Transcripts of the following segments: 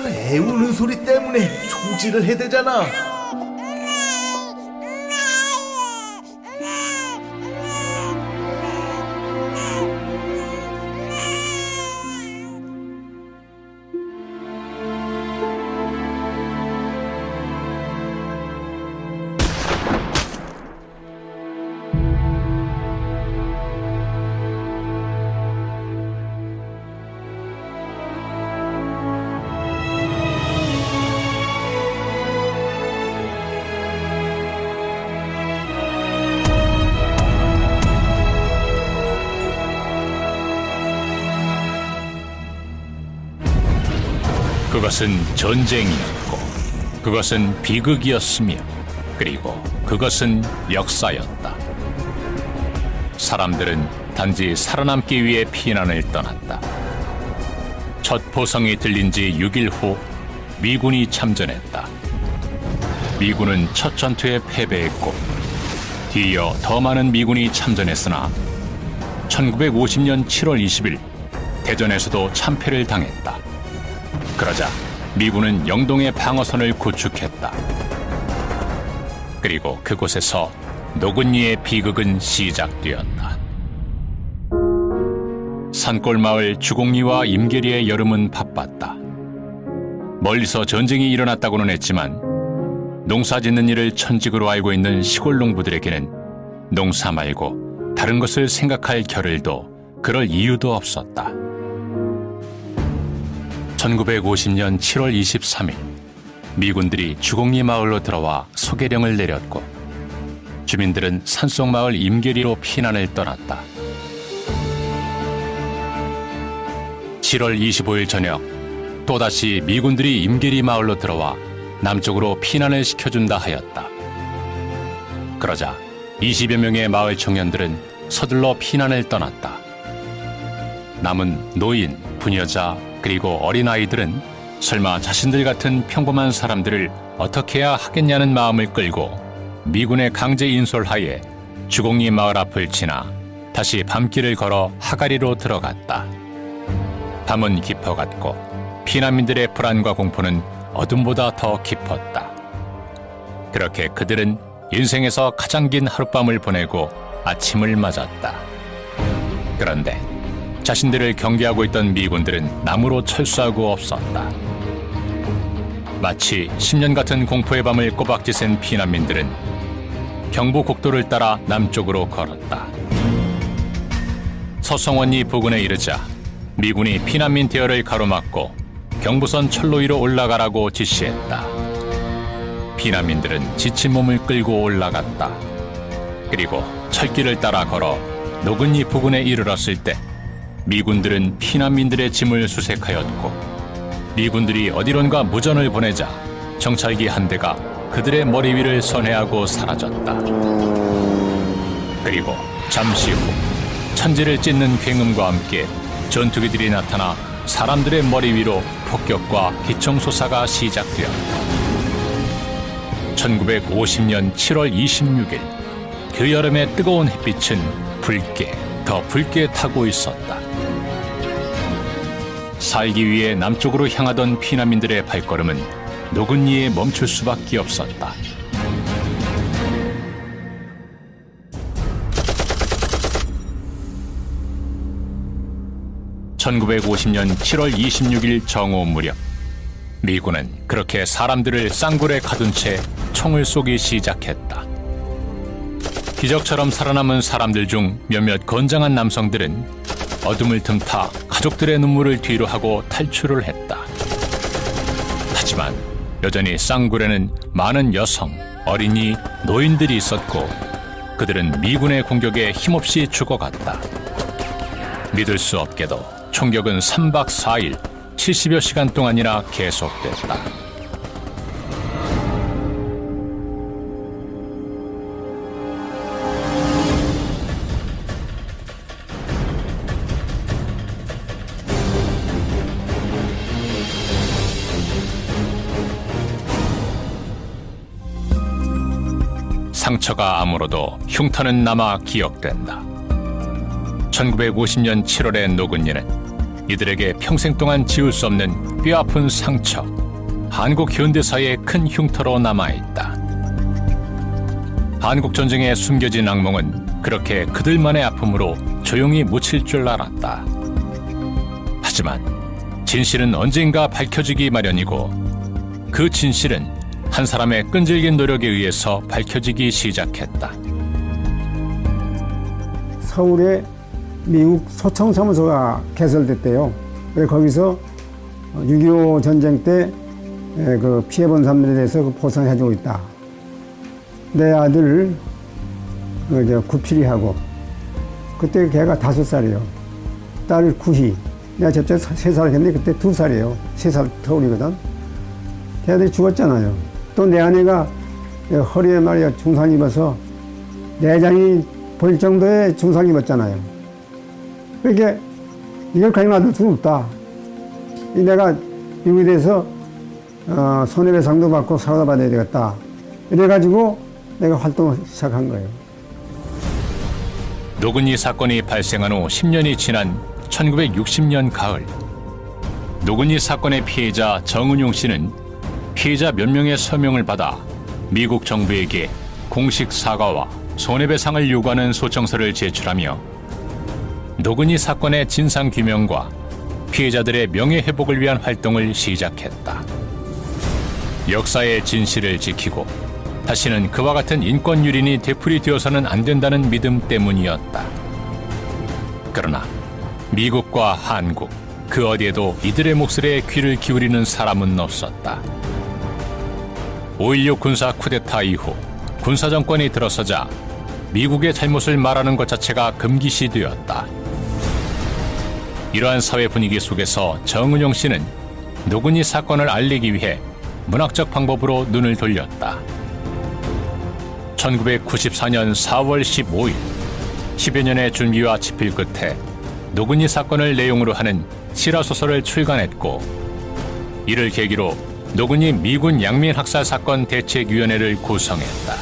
그 애 우는 소리 때문에 조지를 해대잖아. 그것은 전쟁이었고, 그것은 비극이었으며, 그리고 그것은 역사였다. 사람들은 단지 살아남기 위해 피난을 떠났다. 첫 포성이 들린 지 6일 후 미군이 참전했다. 미군은 첫 전투에 패배했고, 뒤이어 더 많은 미군이 참전했으나 1950년 7월 20일 대전에서도 참패를 당했다. 그러자 미군은 영동의 방어선을 구축했다. 그리고 그곳에서 노근이의 비극은 시작되었다. 산골마을 주곡리와 임계리의 여름은 바빴다. 멀리서 전쟁이 일어났다고는 했지만 농사 짓는 일을 천직으로 알고 있는 시골 농부들에게는 농사 말고 다른 것을 생각할 겨를도 그럴 이유도 없었다. 1950년 7월 23일 미군들이 주곡리 마을로 들어와 소개령을 내렸고 주민들은 산속 마을 임계리로 피난을 떠났다. 7월 25일 저녁 또다시 미군들이 임계리 마을로 들어와 남쪽으로 피난을 시켜준다 하였다. 그러자 20여 명의 마을 청년들은 서둘러 피난을 떠났다. 남은 노인, 부녀자, 그리고 어린아이들은 설마 자신들 같은 평범한 사람들을 어떻게 해야 하겠냐는 마음을 끌고 미군의 강제 인솔하에 주곡리 마을 앞을 지나 다시 밤길을 걸어 하가리로 들어갔다. 밤은 깊어갔고 피난민들의 불안과 공포는 어둠보다 더 깊었다. 그렇게 그들은 인생에서 가장 긴 하룻밤을 보내고 아침을 맞았다. 그런데 자신들을 경계하고 있던 미군들은 남으로 철수하고 없었다. 마치 10년 같은 공포의 밤을 꼬박지샌 피난민들은 경부국도를 따라 남쪽으로 걸었다. 서성원리 부근에 이르자 미군이 피난민 대열을 가로막고 경부선 철로 위로 올라가라고 지시했다. 피난민들은 지친 몸을 끌고 올라갔다. 그리고 철길을 따라 걸어 노근리 부근에 이르렀을 때 미군들은 피난민들의 짐을 수색하였고 미군들이 어디론가 무전을 보내자 정찰기 한 대가 그들의 머리 위를 선회하고 사라졌다. 그리고 잠시 후 천지를 찢는 굉음과 함께 전투기들이 나타나 사람들의 머리 위로 폭격과 기총소사가 시작되었다. 1950년 7월 26일 그 여름의 뜨거운 햇빛은 붉게 더 붉게 타고 있었다. 살기 위해 남쪽으로 향하던 피난민들의 발걸음은 노근리에 멈출 수밖에 없었다. (1950년 7월 26일) 정오 무렵 미군은 그렇게 사람들을 쌍굴에 가둔 채 총을 쏘기 시작했다. 기적처럼 살아남은 사람들 중 몇몇 건장한 남성들은 어둠을 틈타 가족들의 눈물을 뒤로하고 탈출을 했다. 하지만 여전히 쌍굴에는 많은 여성, 어린이, 노인들이 있었고 그들은 미군의 공격에 힘없이 죽어갔다. 믿을 수 없게도 총격은 3박 4일 70여 시간 동안이나 계속됐다. 상처가 아물어도 흉터는 남아 기억된다. 1950년 7월의 노근이는 이들에게 평생 동안 지울 수 없는 뼈아픈 상처, 한국 현대사의 큰 흉터로 남아있다. 한국전쟁에 숨겨진 악몽은 그렇게 그들만의 아픔으로 조용히 묻힐 줄 알았다. 하지만 진실은 언젠가 밝혀지기 마련이고 그 진실은 한 사람의 끈질긴 노력에 의해서 밝혀지기 시작했다. 서울에 미국 소청사무소가 개설됐대요. 그래서 거기서 6.25 전쟁 때 그 피해본 사람들에 대해서 보상해주고 있다. 내 아들 구필이 하고 그때 걔가 5살이에요. 딸 구희. 내가 저때 3살 했는데 그때 2살이에요. 3살 터울이거든. 걔들이 죽었잖아요. 또 내 아내가 허리에 말이야 중상 입어서 내장이 보일 정도의 중상 입었잖아요. 그러니까 이걸 그냥 놔둘 수는 없다. 내가 미국에 대해서 손해배상도 받고 사과도 받아야 되겠다. 이래가지고 내가 활동을 시작한 거예요. 노근이 사건이 발생한 후 10년이 지난 1960년 가을, 노근이 사건의 피해자 정은용 씨는 피해자 몇 명의 서명을 받아 미국 정부에게 공식 사과와 손해배상을 요구하는 소청서를 제출하며 노근이 사건의 진상규명과 피해자들의 명예회복을 위한 활동을 시작했다. 역사의 진실을 지키고 다시는 그와 같은 인권유린이 되풀이되어서는 안 된다는 믿음 때문이었다. 그러나 미국과 한국, 그 어디에도 이들의 목소리에 귀를 기울이는 사람은 없었다. 5.16 군사 쿠데타 이후 군사정권이 들어서자 미국의 잘못을 말하는 것 자체가 금기시되었다. 이러한 사회 분위기 속에서 정은용 씨는 노근이 사건을 알리기 위해 문학적 방법으로 눈을 돌렸다. 1994년 4월 15일, 10여 년의 준비와 집필 끝에 노근이 사건을 내용으로 하는 실화소설을 출간했고, 이를 계기로 노근이 미군 양민학살 사건 대책위원회를 구성했다.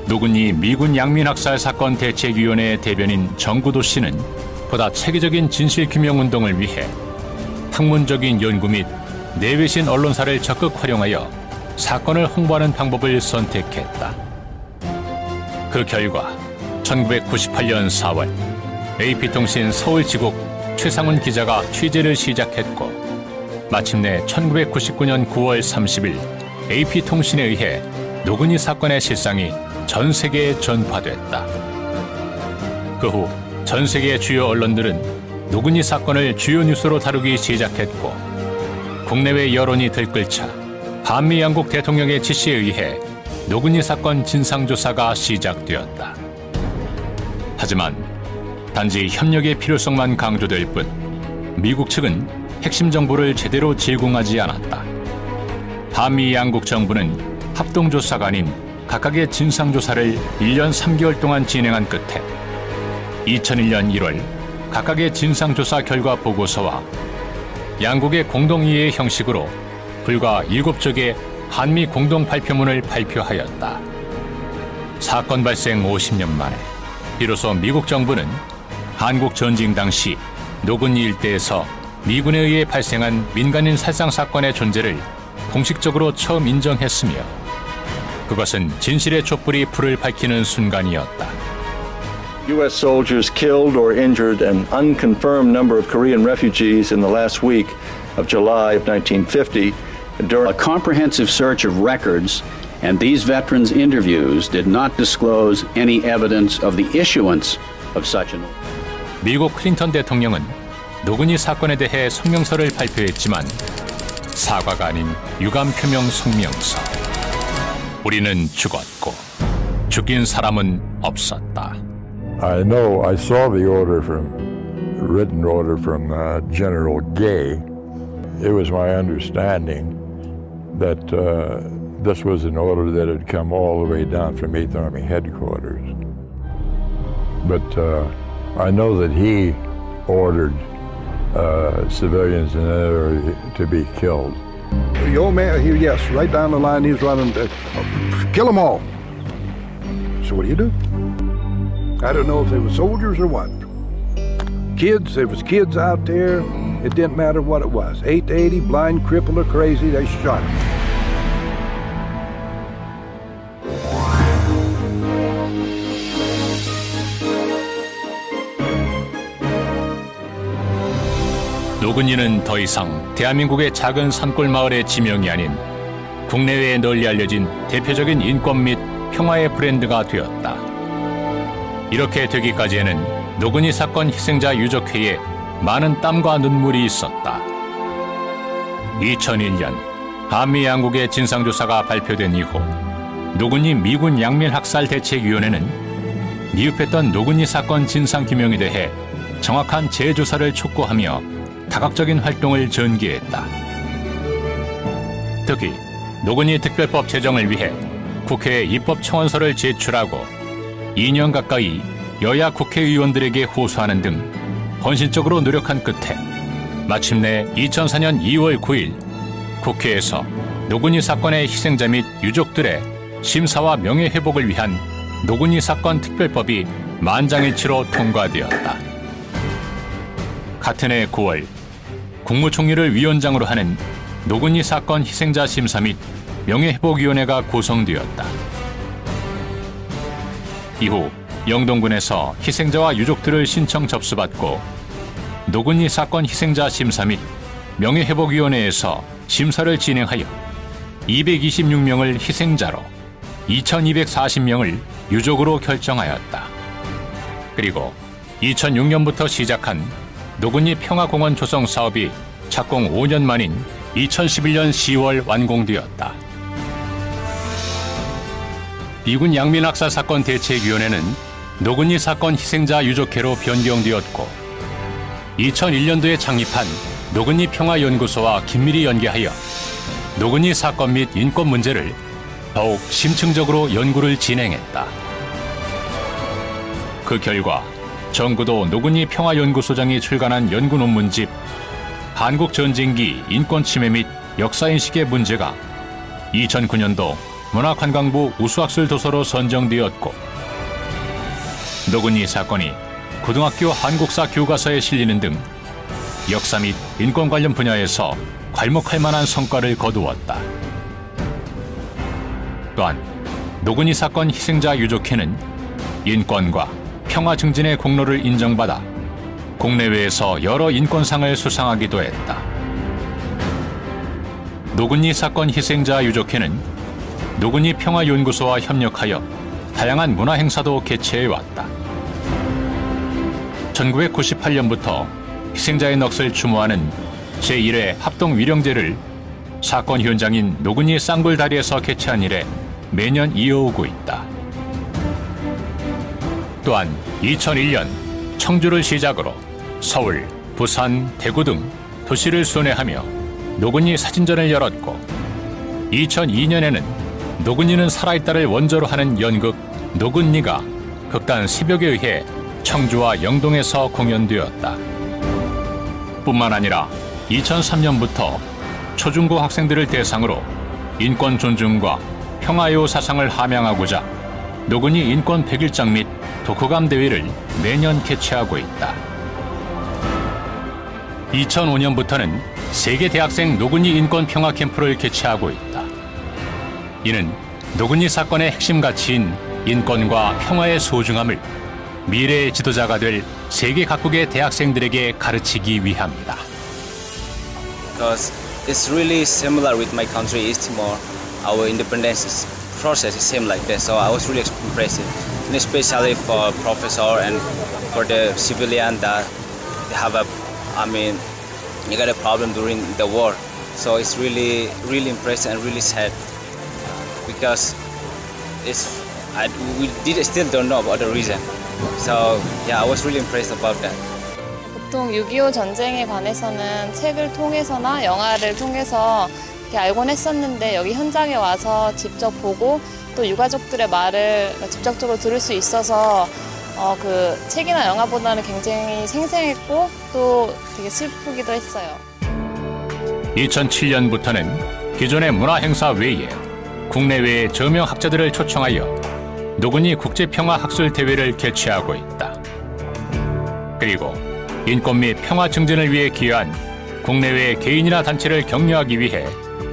노근이 미군 양민학살 사건 대책위원회의 대변인 정구도 씨는 보다 체계적인 진실규명운동을 위해 학문적인 연구 및 내외신 언론사를 적극 활용하여 사건을 홍보하는 방법을 선택했다. 그 결과 1998년 4월 AP통신 서울지국 최상훈 기자가 취재를 시작했고, 마침내 1999년 9월 30일 AP통신에 의해 노근이 사건의 실상이 전 세계에 전파됐다. 그 후 전 세계의 주요 언론들은 노근이 사건을 주요 뉴스로 다루기 시작했고, 국내외 여론이 들끓자 한미 양국 대통령의 지시에 의해 노근이 사건 진상조사가 시작되었다. 하지만 단지 협력의 필요성만 강조될 뿐 미국 측은 핵심 정보를 제대로 제공하지 않았다. 한미 양국 정부는 합동조사가 아닌 각각의 진상조사를 1년 3개월 동안 진행한 끝에 2001년 1월 각각의 진상조사 결과 보고서와 양국의 공동이해 형식으로 불과 7쪽의 한미 공동발표문을 발표하였다. 사건 발생 50년 만에 비로소 미국 정부는 한국 전쟁 당시 노근이 일대에서 미군에 의해 발생한 민간인 살상 사건의 존재를 공식적으로 처음 인정했으며, 그것은 진실의 촛불이 불을 밝히는 순간이었다. U.S. soldiers killed or injured an unconfirmed number of Korean refugees in the last week of July of 1950. A comprehensive search of records and these veterans' interviews did not disclose any evidence of the issuance of such an order. 미국 클린턴 대통령은 노근이 사건에 대해 성명서를 발표했지만 사과가 아닌 유감 표명 성명서. 우리는 죽었고 죽인 사람은 없었다. I know I saw the order written order from General Gay. It was my understanding that this was an order that had come all the way down from 8th Army headquarters. But I know that he ordered civilians in that area to be killed. The old man, yes, right down the line, he's running, kill them all. So what do? I don't know if they were soldiers or what. Kids, there was kids out there. It didn't matter what it was. 8 to 80, blind, crippled, or crazy, they shot him. 노근이는 더 이상 대한민국의 작은 산골 마을의 지명이 아닌 국내외에 널리 알려진 대표적인 인권 및 평화의 브랜드가 되었다. 이렇게 되기까지에는 노근이 사건 희생자 유족회에 많은 땀과 눈물이 있었다. 2001년 한미 양국의 진상조사가 발표된 이후 노근이 미군 양민학살대책위원회는 미흡했던 노근이 사건 진상규명에 대해 정확한 재조사를 촉구하며 다각적인 활동을 전개했다. 특히 노근이 특별법 제정을 위해 국회에 입법청원서를 제출하고 2년 가까이 여야 국회의원들에게 호소하는 등 헌신적으로 노력한 끝에 마침내 2004년 2월 9일 국회에서 노근이 사건의 희생자 및 유족들의 심사와 명예회복을 위한 노근이 사건 특별법이 만장일치로 통과되었다. 같은 해 9월 국무총리를 위원장으로 하는 노근이 사건 희생자 심사 및 명예회복위원회가 구성되었다. 이후 영동군에서 희생자와 유족들을 신청 접수받고 노근이 사건 희생자 심사 및 명예회복위원회에서 심사를 진행하여 226명을 희생자로 2240명을 유족으로 결정하였다. 그리고 2006년부터 시작한 노근이 평화공원 조성 사업이 착공 5년 만인 2011년 10월 완공되었다. 미군 양민학살 사건 대책위원회는 노근이 사건 희생자 유족회로 변경되었고 2001년도에 창립한 노근이 평화연구소와 긴밀히 연계하여 노근이 사건 및 인권 문제를 더욱 심층적으로 연구를 진행했다. 그 결과 정부도 노근이 평화연구소장이 출간한 연구 논문집 한국 전쟁기 인권 침해 및 역사인식의 문제가 2009년도 문화관광부 우수학술 도서로 선정되었고 노근이 사건이 고등학교 한국사 교과서에 실리는 등 역사 및 인권 관련 분야에서 괄목할 만한 성과를 거두었다. 또한 노근이 사건 희생자 유족회는 인권과 평화 증진의 공로를 인정받아 국내외에서 여러 인권상을 수상하기도 했다. 노근이 사건 희생자 유족회는 노근이 평화연구소와 협력하여 다양한 문화행사도 개최해왔다. 1998년부터 희생자의 넋을 추모하는 제1회 합동위령제를 사건 현장인 노근이 쌍굴다리에서 개최한 이래 매년 이어오고 있다. 또한 2001년 청주를 시작으로 서울, 부산, 대구 등 도시를 순회하며 노근이 사진전을 열었고 2002년에는 노근이는 살아있다를 원조로 하는 연극 노근니가 극단 새벽에 의해 청주와 영동에서 공연되었다. 뿐만 아니라 2003년부터 초중고 학생들을 대상으로 인권 존중과 평화요 사상을 함양하고자 노근이 인권 100일장 및 독후감 대회를 매년 개최하고 있다. 2005년부터는 세계 대학생 노근이 인권 평화 캠프를 개최하고 있다. 이는 노근이 사건의 핵심 가치인 인권과 평화의 소중함을 미래의 지도자가 될 세계 각국의 대학생들에게 가르치기 위함이다. Because it's really similar with my country, East Timor. Our independence process is same like that, so I was really impressed, and especially for professor and for the civilian that they have you got a problem during the war. So it's really impressive and really sad because we still don't know about the reason. So yeah, I was really impressed about that. 보통 6.25 전쟁에 관해서는 책을 통해서나 영화를 통해서 이렇게 알곤 했었는데 여기 현장에 와서 직접 보고 또 유가족들의 말을 직접적으로 들을 수 있어서 그 책이나 영화보다는 굉장히 생생했고 또 되게 슬프기도 했어요. 2007년부터는 기존의 문화행사 외에 국내외의 저명 학자들을 초청하여 노근이 국제평화학술대회를 개최하고 있다. 그리고 인권 및 평화 증진을 위해 기여한 국내외 개인이나 단체를 격려하기 위해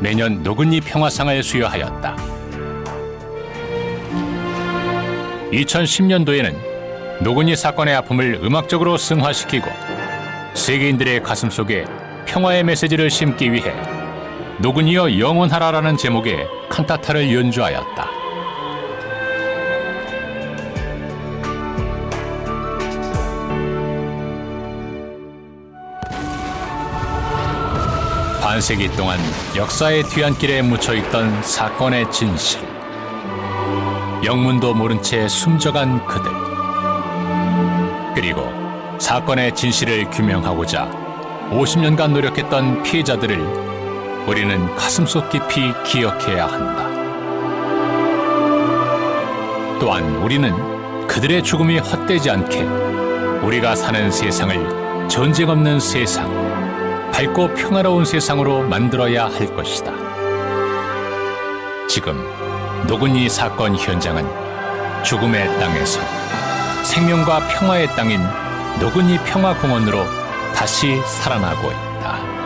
매년 노근리 평화상을 수여하였다. 2010년도에는 노근리 사건의 아픔을 음악적으로 승화시키고 세계인들의 가슴 속에 평화의 메시지를 심기 위해 노근이여 영원하라라는 제목의 칸타타를 연주하였다. 반세기 동안 역사의 뒤안길에 묻혀있던 사건의 진실. 영문도 모른 채 숨져간 그들. 그리고 사건의 진실을 규명하고자 50년간 노력했던 피해자들을 우리는 가슴속 깊이 기억해야 한다. 또한 우리는 그들의 죽음이 헛되지 않게 우리가 사는 세상을 전쟁 없는 세상, 밝고 평화로운 세상으로 만들어야 할 것이다. 지금 노근리 사건 현장은 죽음의 땅에서 생명과 평화의 땅인 노근리 평화공원으로 다시 살아나고 있다.